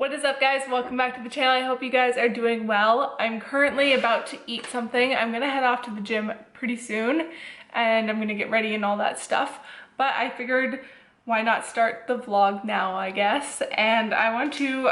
What is up, guys? Welcome back to the channel. I hope you guys are doing well. I'm currently about to eat something. I'm gonna head off to the gym pretty soon and I'm gonna get ready and all that stuff, but I figured why not start the vlog now, I guess. And I want to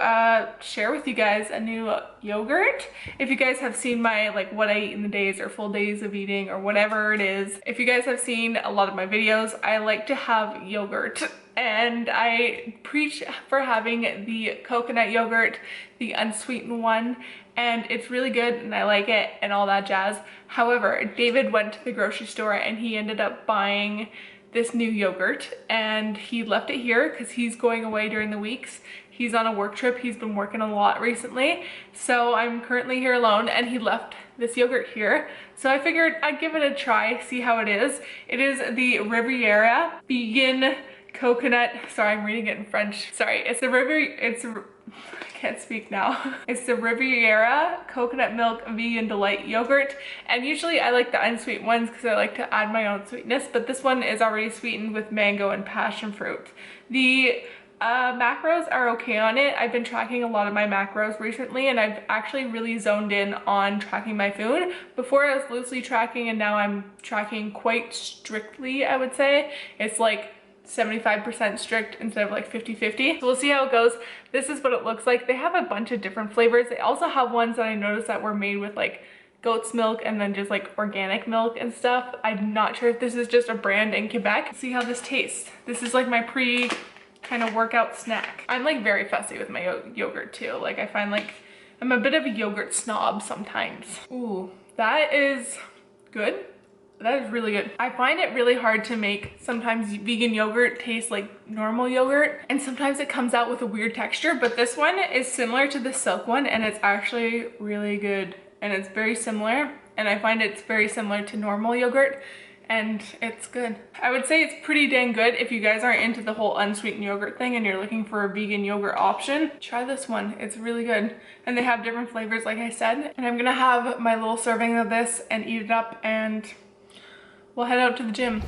share with you guys a new yogurt. If you guys have seen my what I eat in the days or full days of eating or whatever it is, if you guys have seen a lot of my videos, I like to have yogurt. And I preach for having the coconut yogurt, the unsweetened one, and it's really good and I like it and all that jazz. However, David went to the grocery store and he ended up buying this new yogurt and he left it here because he's going away during the weeks. He's on a work trip. He's been working a lot recently. So I'm currently here alone and he left this yogurt here. So I figured I'd give it a try, see how it is. It is the Riviera vegan coconut, sorry, I'm reading it in French. Sorry, it's the I can't speak now. It's the Riviera Coconut Milk Vegan Delight Yogurt. And usually I like the unsweetened ones because I like to add my own sweetness, but this one is already sweetened with mango and passion fruit. The macros are okay on it. I've been tracking a lot of my macros recently and I've actually really zoned in on tracking my food. Before I was loosely tracking and now I'm tracking quite strictly, I would say. It's like 75% strict instead of like 50-50. So we'll see how it goes. This is what it looks like. They have a bunch of different flavors. They also have ones that I noticed that were made with like goat's milk and then just like organic milk and stuff. I'm not sure if this is just a brand in Quebec. Let's see how this tastes. This is like my pre kind of workout snack. I'm like very fussy with my yogurt too. Like I find like I'm a bit of a yogurt snob sometimes. Ooh, that is good. That is really good. I find it really hard to make sometimes vegan yogurt taste like normal yogurt and sometimes it comes out with a weird texture, but this one is similar to the silk one and it's actually really good and it's very similar and I find it's very similar to normal yogurt and it's good. I would say it's pretty dang good. If you guys aren't into the whole unsweetened yogurt thing and you're looking for a vegan yogurt option, try this one. It's really good. And they have different flavors like I said. And I'm gonna have my little serving of this and eat it up and we'll head out to the gym.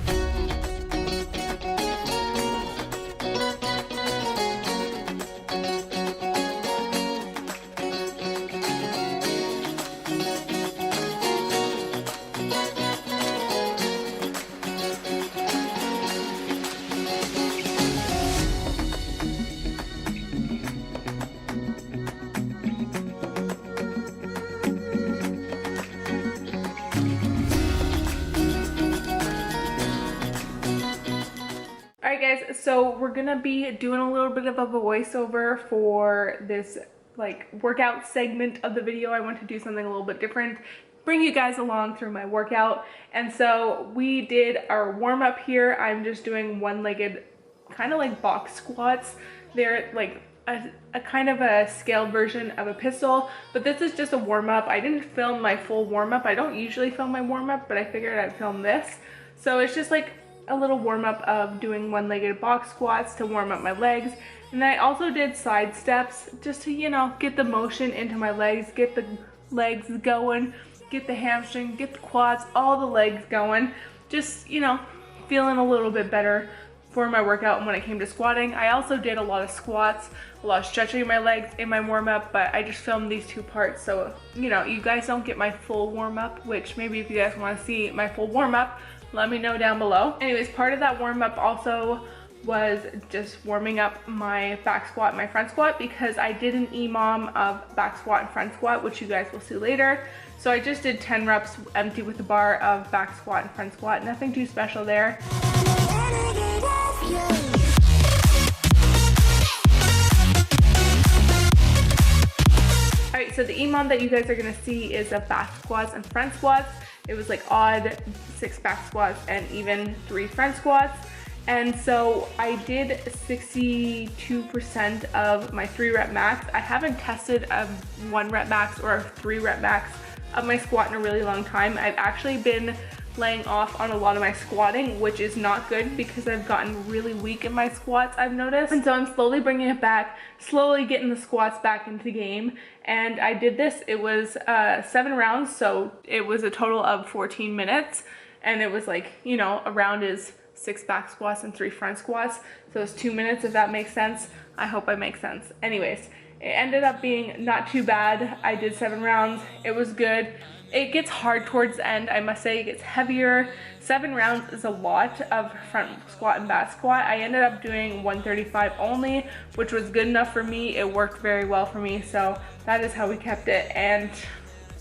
Alright guys, so we're gonna be doing a little bit of a voiceover for this like workout segment of the video. I want to do something a little bit different, bring you guys along through my workout. And so we did our warm-up here. I'm just doing one-legged kind of like box squats. They're like a kind of a scaled version of a pistol, but this is just a warm-up. I didn't film my full warm-up. I don't usually film my warm-up, but I figured I'd film this. So it's just like a little warm-up of doing one-legged box squats to warm up my legs. And then I also did side steps just to, you know, get the motion into my legs, get the legs going, get the hamstring, get the quads, all the legs going. Just, you know, feeling a little bit better for my workout. And when it came to squatting, I also did a lot of squats, a lot of stretching my legs in my warm-up, but I just filmed these two parts so, you know, you guys don't get my full warm-up, which maybe if you guys want to see my full warm-up, let me know down below. Anyways, part of that warm-up also was just warming up my back squat and my front squat because I did an EMOM of back squat and front squat, which you guys will see later. So I just did 10 reps empty with the bar of back squat and front squat. Nothing too special there. Alright, so the EMOM that you guys are gonna see is of back squats and front squats. It was like odd 6 back squats and even 3 front squats. And so I did 62% of my 3 rep max. I haven't tested a 1 rep max or a 3 rep max of my squat in a really long time. I've actually been laying off on a lot of my squatting, which is not good because I've gotten really weak in my squats, I've noticed. And so I'm slowly bringing it back, slowly getting the squats back into the game. And I did this, it was 7 rounds, so it was a total of 14 minutes. And it was like, you know, a round is 6 back squats and 3 front squats. So it's 2 minutes, if that makes sense. I hope I make sense. Anyways, It ended up being not too bad. I did 7 rounds. It was good. It gets hard towards the end, I must say. It gets heavier. 7 rounds is a lot of front squat and back squat. I ended up doing 135 only, which was good enough for me. It worked very well for me, so that is how we kept it, and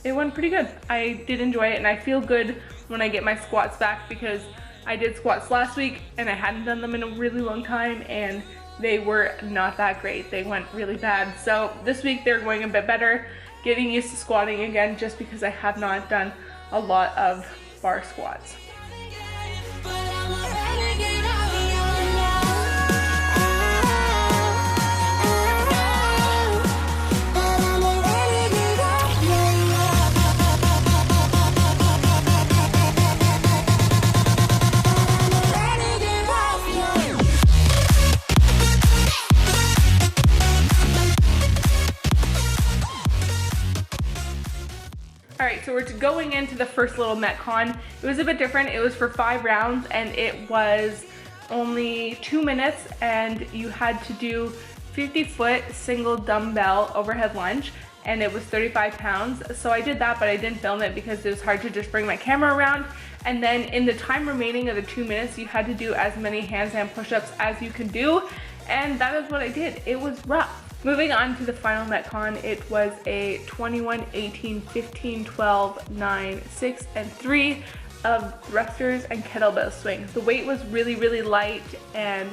it went pretty good. I did enjoy it, and I feel good when I get my squats back because I did squats last week and I hadn't done them in a really long time, and they were not that great. They went really bad. So this week they're going a bit better, getting used to squatting again, just because I have not done a lot of bar squats. Alright, so we're going into the first little Metcon. It was a bit different. It was for 5 rounds and it was only 2 minutes, and you had to do 50-foot single dumbbell overhead lunge, and it was 35 pounds. So I did that, but I didn't film it because it was hard to just bring my camera around. And then in the time remaining of the 2 minutes, you had to do as many handstand push-ups as you could do, and that is what I did. It was rough. Moving on to the final Metcon, it was a 21, 18, 15, 12, 9, 6, and 3 of thrusters and kettlebell swings. The weight was really, really light, and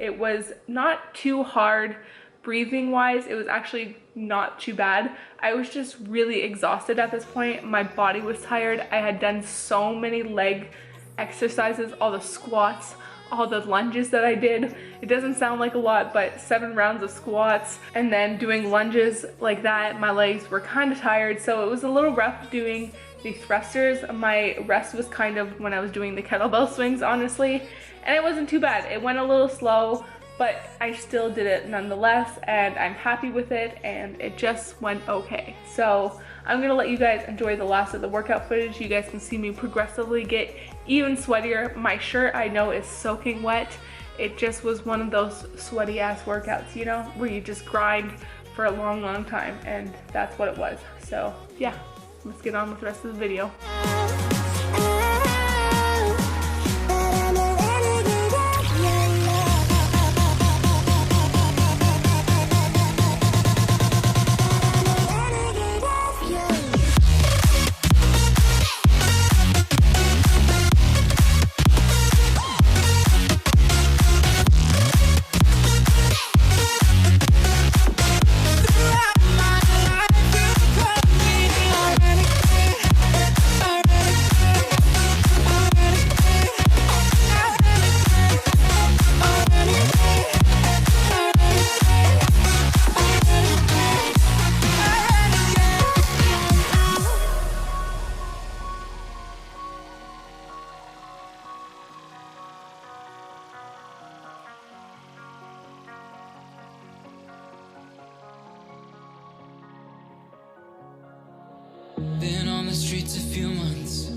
it was not too hard breathing wise. It was actually not too bad. I was just really exhausted at this point. My body was tired. I had done so many leg exercises, all the squats, all the lunges that I did. It doesn't sound like a lot, but 7 rounds of squats and then doing lunges like that, my legs were kind of tired, so it was a little rough doing the thrusters. My rest was kind of when I was doing the kettlebell swings, honestly, and it wasn't too bad. It went a little slow, but I still did it nonetheless, and I'm happy with it, and it just went okay. So I'm gonna let you guys enjoy the last of the workout footage. You guys can see me progressively get even sweatier. My shirt, I know, is soaking wet. It just was one of those sweaty ass workouts, you know, where you just grind for a long, long time, and that's what it was. So yeah, let's get on with the rest of the video. Been on the streets a few months.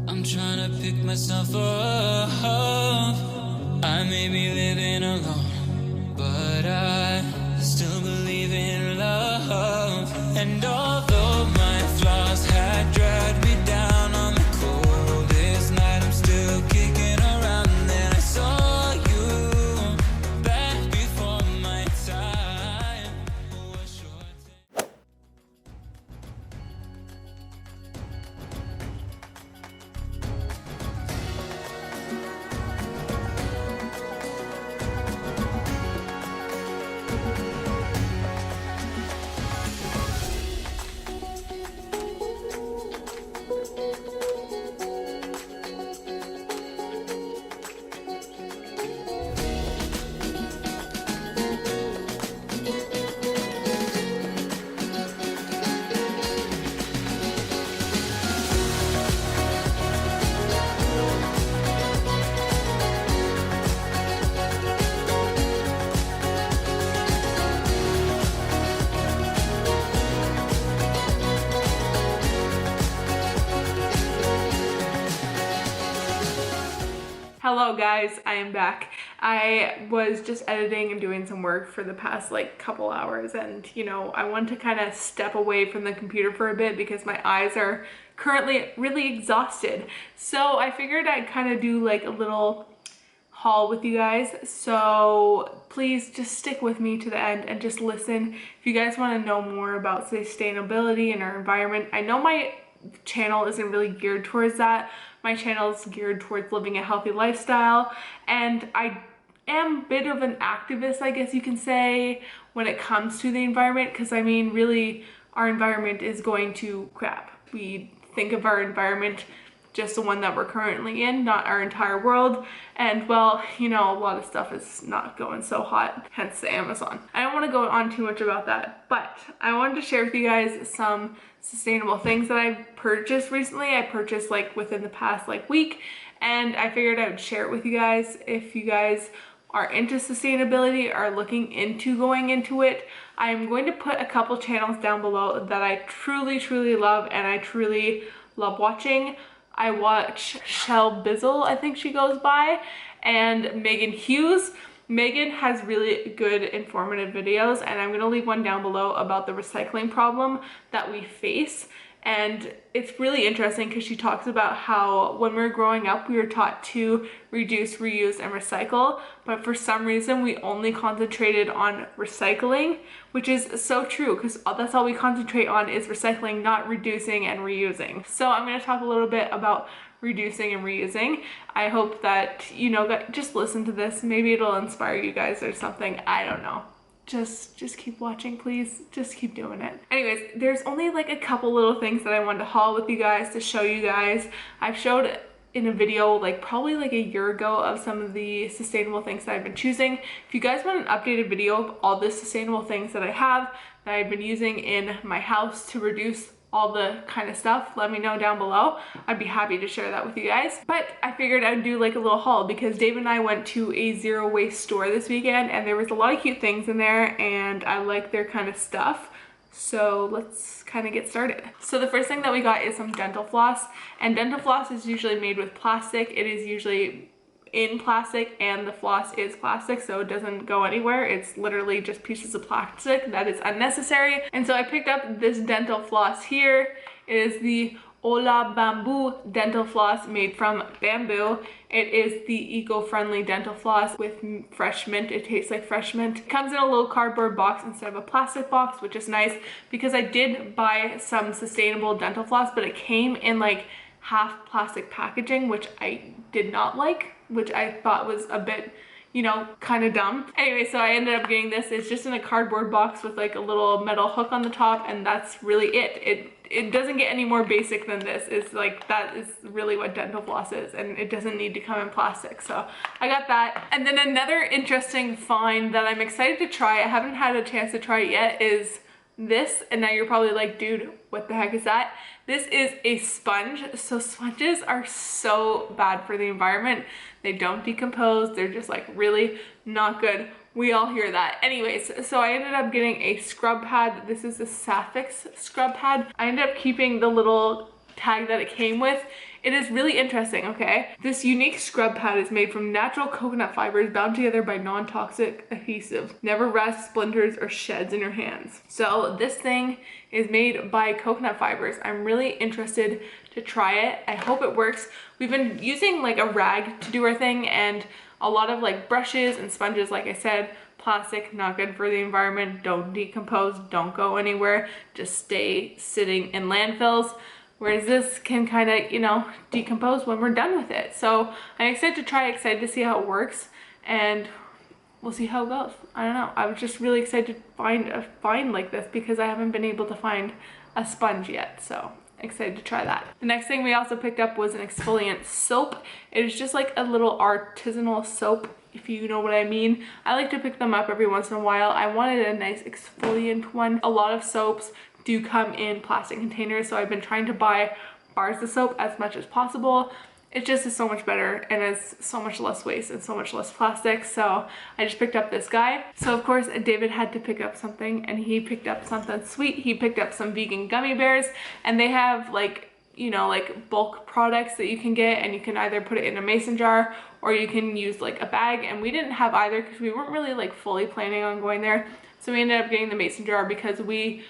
I'm trying to pick myself up. I may be living alone, but I still believe in love. And although my flaws had dragged me down on the coldest night, I'm still kicking around. And then I saw you back before my time was short. Hello guys, I am back. I was just editing and doing some work for the past like couple hours, and you know, I wanted to kind of step away from the computer for a bit because my eyes are currently really exhausted. So I figured I'd kind of do like a little haul with you guys, so please just stick with me to the end and just listen if you guys want to know more about sustainability and our environment. I know my channel isn't really geared towards that. My channel is geared towards living a healthy lifestyle, and I am a bit of an activist, I guess you can say, when it comes to the environment, because I mean, really, our environment is going to crap. We think of our environment just the one that we're currently in, not our entire world. And well, you know, a lot of stuff is not going so hot, hence the Amazon. I don't want to go on too much about that, but I wanted to share with you guys some sustainable things that I've purchased recently. I purchased like within the past like week, and I figured I would share it with you guys. If you guys are into sustainability, are looking into going into it, I'm going to put a couple channels down below that I truly love and I truly love watching. I watch Shell Bizzle, I think she goes by, and Megan Hughes. Megan has really good informative videos, and I'm gonna leave one down below about the recycling problem that we face. And it's really interesting because she talks about how when we were growing up, we were taught to reduce, reuse, and recycle, but for some reason we only concentrated on recycling, which is so true because that's all we concentrate on is recycling, not reducing and reusing. So I'm going to talk a little bit about reducing and reusing. I hope that, you know, that just listen to this. Maybe it'll inspire you guys or something. I don't know. Just keep watching, please. Just keep doing it. Anyways, there's only like a couple little things that I wanted to haul with you guys to show you guys. I've showed in a video like probably like a year ago of some of the sustainable things that I've been choosing. If you guys want an updated video of all the sustainable things that I have that I've been using in my house to reduce all the kind of stuff, let me know down below. I'd be happy to share that with you guys. But I figured I'd do like a little haul because Dave and I went to a zero waste store this weekend, and there was a lot of cute things in there, and I like their kind of stuff. So let's kind of get started. So the first thing that we got is some dental floss, and dental floss is usually made with plastic. It is usually in plastic, and the floss is plastic, so it doesn't go anywhere. It's literally just pieces of plastic that is unnecessary. And so I picked up this dental floss here. It is the Ola Bamboo dental floss made from bamboo. It is the eco-friendly dental floss with fresh mint. It tastes like fresh mint. It comes in a little cardboard box instead of a plastic box, which is nice because I did buy some sustainable dental floss, but it came in like half plastic packaging, which I did not like, which I thought was a bit, you know, kind of dumb. Anyway, so I ended up getting this. It's just in a cardboard box with like a little metal hook on the top, and that's really it. It doesn't get any more basic than this. It's like, that is really what dental floss is, and it doesn't need to come in plastic. So I got that. And then another interesting find that I'm excited to try, I haven't had a chance to try it yet, is this. And now you're probably like, dude, what the heck is that? This is a sponge. So sponges are so bad for the environment. They don't decompose. They're just like really not good. We all hear that. Anyways, so I ended up getting a scrub pad. This is a Saphix scrub pad. I ended up keeping the little tag that it came with. It is really interesting, okay? This unique scrub pad is made from natural coconut fibers bound together by non-toxic adhesive. Never rusts, splinters, or sheds in your hands. So this thing is made by coconut fibers. I'm really interested to try it. I hope it works. We've been using like a rag to do our thing, and a lot of like brushes and sponges, like I said, plastic, not good for the environment, don't decompose, don't go anywhere, just stay sitting in landfills. Whereas this can kind of, you know, decompose when we're done with it. So I'm excited to try it, excited to see how it works, and we'll see how it goes. I don't know. I was just really excited to find a find like this because I haven't been able to find a sponge yet. So excited to try that. The next thing we also picked up was an exfoliant soap. It is just like a little artisanal soap, if you know what I mean. I like to pick them up every once in a while. I wanted a nice exfoliant one. A lot of soaps do come in plastic containers, so I've been trying to buy bars of soap as much as possible. It just is so much better and is so much less waste and so much less plastic. So I just picked up this guy. So of course David had to pick up something, and he picked up something sweet. He picked up some vegan gummy bears, and they have like, you know, like bulk products that you can get, and you can either put it in a mason jar or you can use like a bag, and we didn't have either because we weren't really like fully planning on going there. So we ended up getting the mason jar because we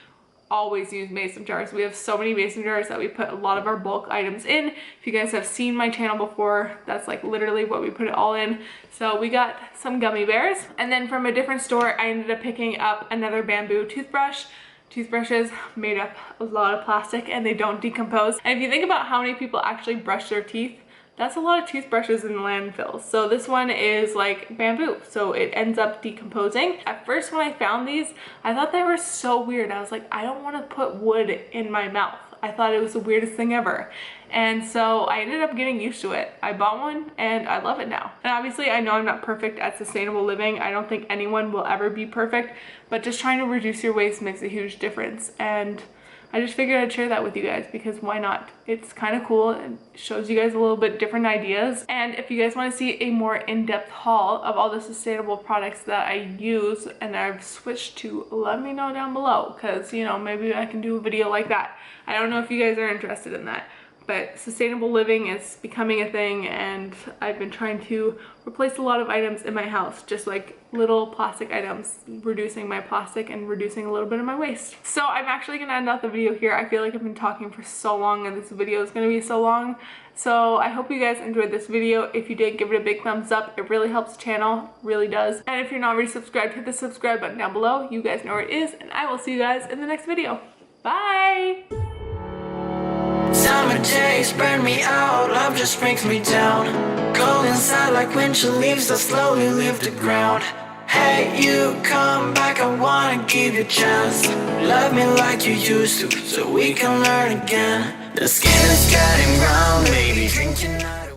always use mason jars. We have so many mason jars that we put a lot of our bulk items in. If you guys have seen my channel before, that's like literally what we put it all in. So we got some gummy bears, and then from a different store I ended up picking up another bamboo toothbrush. Toothbrushes made up a lot of plastic and they don't decompose. And if you think about how many people actually brush their teeth, that's a lot of toothbrushes in landfills. So this one is like bamboo, so it ends up decomposing. At first when I found these, I thought they were so weird. I was like, I don't want to put wood in my mouth. I thought it was the weirdest thing ever. And so I ended up getting used to it. I bought one and I love it now. And obviously I know I'm not perfect at sustainable living. I don't think anyone will ever be perfect, but just trying to reduce your waste makes a huge difference. And I just figured I'd share that with you guys because why not? It's kind of cool and shows you guys a little bit different ideas. And if you guys want to see a more in-depth haul of all the sustainable products that I use and I've switched to, let me know down below because, you know, maybe I can do a video like that. I don't know if you guys are interested in that. But sustainable living is becoming a thing, and I've been trying to replace a lot of items in my house, just like little plastic items, reducing my plastic and reducing a little bit of my waste. So I'm actually gonna end off the video here. I feel like I've been talking for so long and this video is gonna be so long. So I hope you guys enjoyed this video. If you did, give it a big thumbs up. It really helps the channel, really does. And if you're not already subscribed, hit the subscribe button down below. You guys know where it is, and I will see you guys in the next video. Bye! Summer days burn me out, love just brings me down. Cold inside like winter leaves that slowly leave the ground. Hey, you come back, I wanna give you a chance. Love me like you used to, so we can learn again. The skin is getting brown, baby, drinking out.